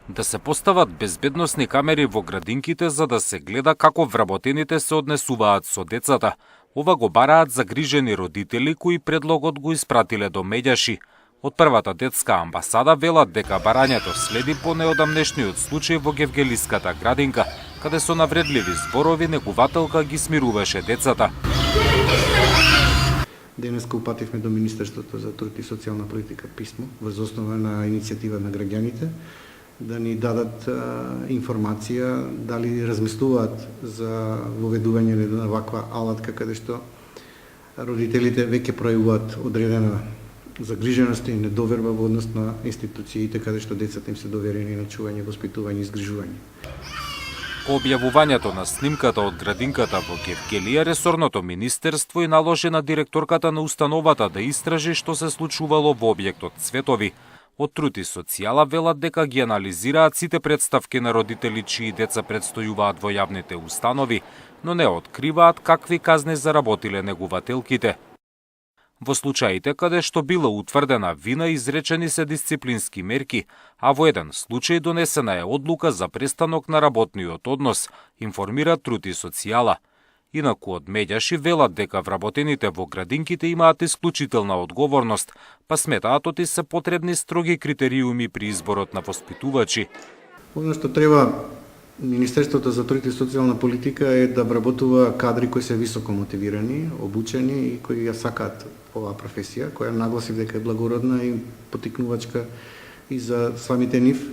Да се постават безбедносни камери во градинките за да се гледа како вработените се однесуваат со децата. Ова го бараат загрижени родители кои предлогот го испратиле до Медјаши. Од првата детска амбасада велат дека барањето следи по неодамнешниот случај во Гевгелиската градинка, каде со навредливи зборови негувателка ги смируваше децата. Денеска упативме до Министерството за труд и социјална политика писмо врз основа на иницијатива на граѓаните да ни дадат информација дали размислуваат за воведување на ваква алатка каде што родителите веќе пројавуваат одредена загриженост и недоверба во однос на институциите каде што децата им се доверени на чување, воспитување и згрижување. По објавувањето на снимката од градинката во Гевгелија, ресорното министерство и наложи на директорката на установата да истражи што се случувало во објектот Цветови. Од Труд и социјала велат дека ги анализираат сите претставки на родители чии деца предстојуваат во јавните установи, но не откриваат какви казни заработиле негувателките. Во случаите каде што била утврдена вина, изречени се дисциплински мерки, а во еден случај донесена е одлука за престанок на работниот однос, информира Труд и социјала. Инаку од Медјаши велат дека вработените во градинките имаат исклучителна одговорност, па сметаат оти се потребни строги критериуми при изборот на воспитувачи. Оно што треба Министерството за труд и социјална политика е да вработува кадри кои се високо мотивирани, обучени и кои ја сакаат оваа професија, која нагласив дека е благородна и потикнувачка и за самите нив,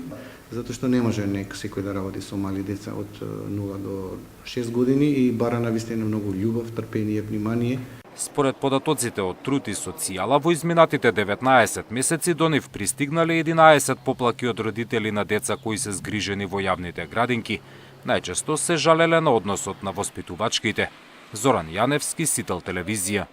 затоа што не може секој да работи со мали деца од 0 до 6 години и бара навистина многу љубов, трпение, внимание. Според податоците од Труд и социјала, во изминатите 19 месеци до нив пристигнале 11 поплаки од родители на деца кои се згрижени во јавните градинки. Најчесто се жалеле на односот на воспитувачките. Зоран Јаневски, Сител телевизија.